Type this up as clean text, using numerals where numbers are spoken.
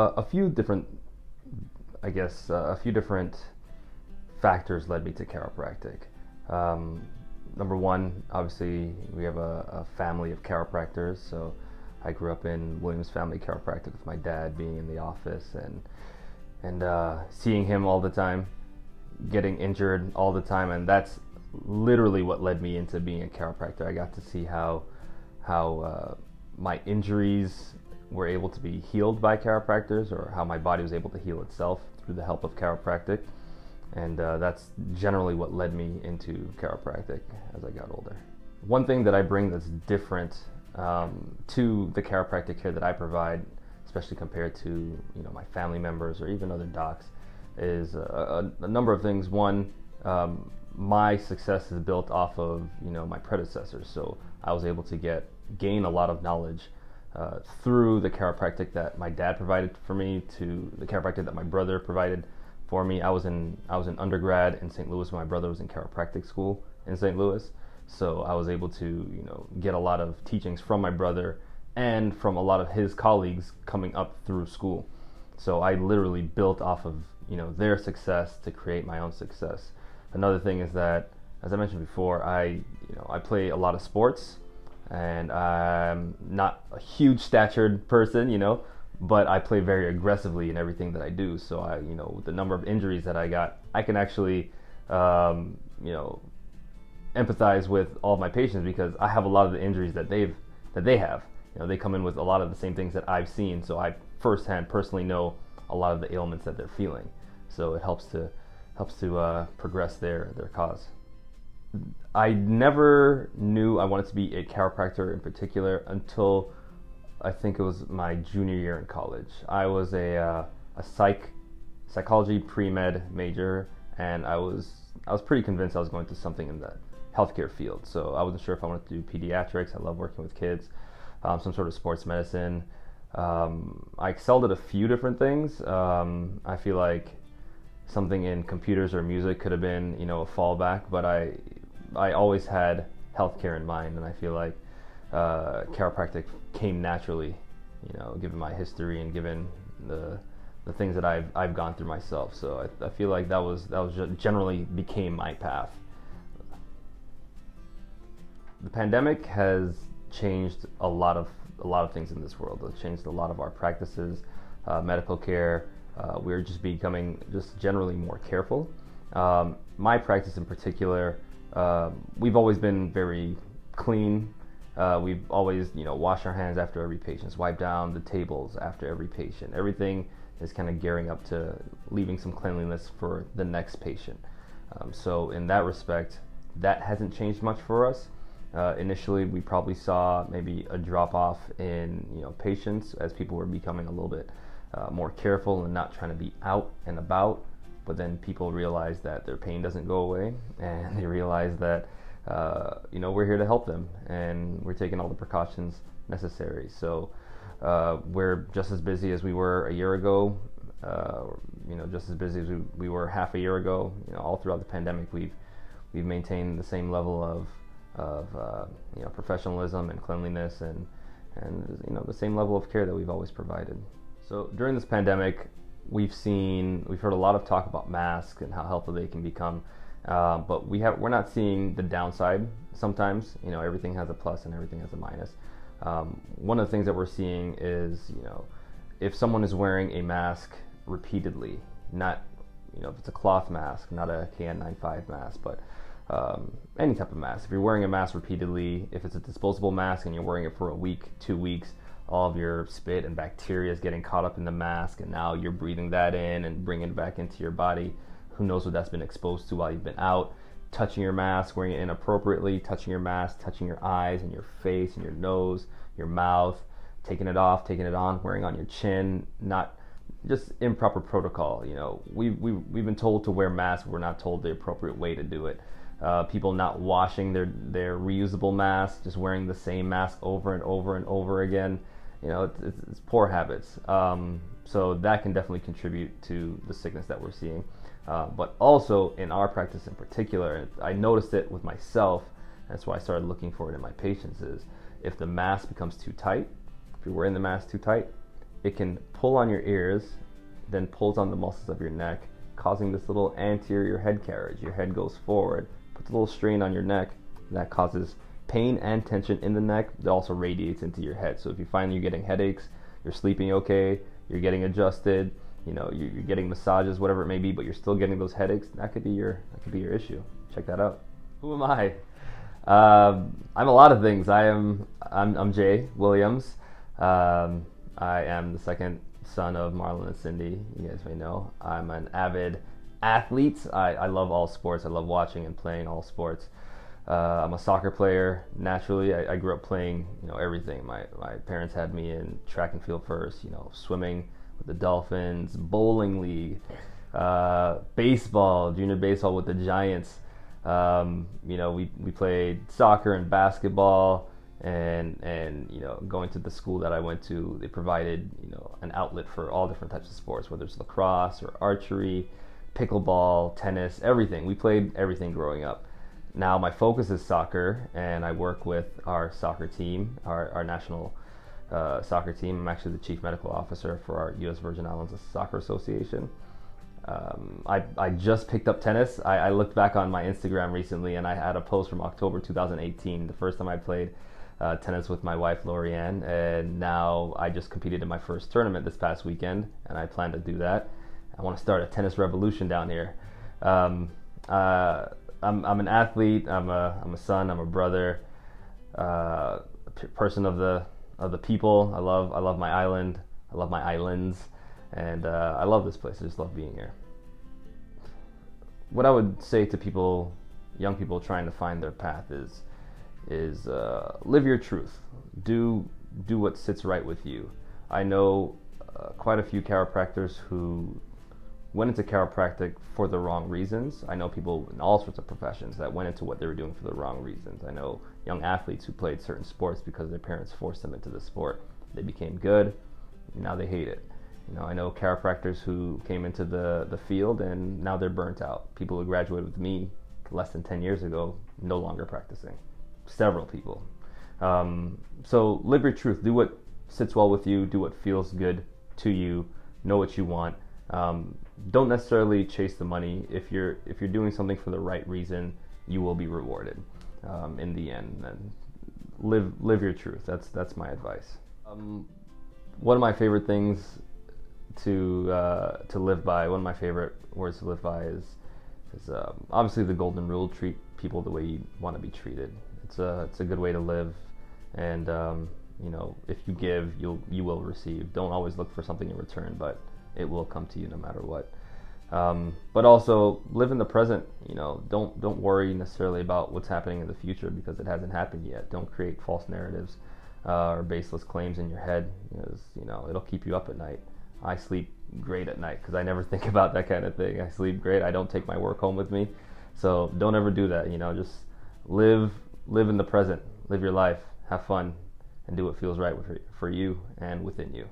A few different, a few different factors led me to chiropractic. Um, Number one, obviously, we have a family of chiropractors, so I grew up in Williams Family Chiropractic with my dad being in the office and seeing him all the time, getting injured all the time, and that's literally what led me into being a chiropractor. I got to see how my injuries were able to be healed by chiropractors, or how my body was able to heal itself through the help of chiropractic. And that's generally what led me into chiropractic as I got older. One thing that I bring that's different to the chiropractic care that I provide, especially compared to my family members or even other docs, is a number of things. One, my success is built off of my predecessors, so I was able to gain a lot of knowledge through the chiropractic that my dad provided for me, to the chiropractic that my brother provided for me. I was in undergrad in St. Louis when my brother was in chiropractic school in St. Louis, so I was able to get a lot of teachings from my brother and from a lot of his colleagues coming up through school. So I literally built off of their success to create my own success. Another thing is that, as I mentioned before, I play a lot of sports, and I'm not a huge statured person, but I play very aggressively in everything that I do. So with the number of injuries that I got, I can actually, empathize with all of my patients, because I have a lot of the injuries that they have. They come in with a lot of the same things that I've seen, so I firsthand personally know a lot of the ailments that they're feeling. So it helps to progress their cause. I never knew I wanted to be a chiropractor in particular until I think it was my junior year in college. I was a psychology pre-med major, and I was pretty convinced I was going to something in the healthcare field. So I wasn't sure if I wanted to do pediatrics. I love working with kids, some sort of sports medicine. I excelled at a few different things. I feel like something in computers or music could have been a fallback, but I always had healthcare in mind, and I feel like chiropractic came naturally, given my history and given the things that I've gone through myself. So I feel like that was generally became my path. The pandemic has changed a lot of things in this world. It's changed a lot of our practices, medical care. We're just becoming generally more careful. My practice in particular, we've always been very clean. We've always, washed our hands after every patient, wipe down the tables after every patient. Everything is kind of gearing up to leaving some cleanliness for the next patient. So in that respect, that hasn't changed much for us. Initially, we probably saw maybe a drop off in patients as people were becoming a little bit more careful and not trying to be out and about. But then people realize that their pain doesn't go away, and they realize that we're here to help them, and we're taking all the precautions necessary. So we're just as busy as we were a year ago, just as busy as we were half a year ago. All throughout the pandemic, we've maintained the same level of professionalism and cleanliness, and the same level of care that we've always provided. So during this pandemic, we've heard a lot of talk about masks and how helpful they can become, but we're not seeing the downside. Sometimes everything has a plus and everything has a minus. One of the things that we're seeing is if someone is wearing a mask repeatedly, not if it's a cloth mask, not a KN95 mask, but any type of mask. If you're wearing a mask repeatedly, if it's a disposable mask and you're wearing it for a week, 2 weeks, all of your spit and bacteria is getting caught up in the mask, and now you're breathing that in and bringing it back into your body. Who knows what that's been exposed to while you've been out. Touching your mask, wearing it inappropriately, touching your mask, touching your eyes and your face and your nose, your mouth, taking it off, taking it on, wearing on your chin, not just improper protocol. We've been told to wear masks, we're not told the appropriate way to do it. People not washing their reusable masks, just wearing the same mask over and over and over again. It's poor habits. So that can definitely contribute to the sickness that we're seeing. But also in our practice in particular, and I noticed it with myself, that's why I started looking for it in my patients, is if the mask becomes too tight, if you're wearing the mask too tight, it can pull on your ears, then pulls on the muscles of your neck, causing this little anterior head carriage. Your head goes forward, puts a little strain on your neck, and that causes pain and tension in the neck that also radiates into your head. So if you find you're getting headaches, you're sleeping okay, you're getting adjusted, you're getting massages, whatever it may be, but you're still getting those headaches, that could be your issue. Check that out. Who am I? I'm a lot of things. I'm Jay Williams. I am the second son of Marlon and Cindy. You guys may know. I'm an avid athlete. I love all sports. I love watching and playing all sports. I'm a soccer player. Naturally, I grew up playing everything. My parents had me in track and field first. Swimming with the Dolphins, bowling league, baseball, junior baseball with the Giants. We played soccer and basketball, and going to the school that I went to, they provided an outlet for all different types of sports, whether it's lacrosse or archery, pickleball, tennis, everything. We played everything growing up. Now my focus is soccer, and I work with our soccer team, our national soccer team. I'm actually the chief medical officer for our U.S. Virgin Islands Soccer Association. I just picked up tennis. I looked back on my Instagram recently, and I had a post from October 2018, the first time I played tennis with my wife Lorianne, and now I just competed in my first tournament this past weekend, and I plan to do that. I want to start a tennis revolution down here. I'm an athlete. I'm a son. I'm a brother. Person of the people. I love my island. I love my islands. And I love this place. I just love being here. What I would say to people, young people trying to find their path is live your truth. Do what sits right with you. I know quite a few chiropractors who went into chiropractic for the wrong reasons. I know people in all sorts of professions that went into what they were doing for the wrong reasons. I know young athletes who played certain sports because their parents forced them into the sport. They became good. Now they hate it. I know chiropractors who came into the field and now they're burnt out. People who graduated with me less than 10 years ago, no longer practicing. Several people. So live your truth. Do what sits well with you. Do what feels good to you. Know what you want. Don't necessarily chase the money. If you're doing something for the right reason, you will be rewarded in the end. And live your truth. That's my advice. One of my favorite things to live by, one of my favorite words to live by is obviously the golden rule: treat people the way you want to be treated. It's a good way to live, and if you give, you will receive. Don't always look for something in return, but it will come to you no matter what. But also live in the present. Don't worry necessarily about what's happening in the future because it hasn't happened yet. Don't create false narratives or baseless claims in your head, because it'll keep you up at night. I sleep great at night because I never think about that kind of thing. I sleep great. I don't take my work home with me, so don't ever do that. Just live in the present. Live your life. Have fun, and do what feels right for you and within you.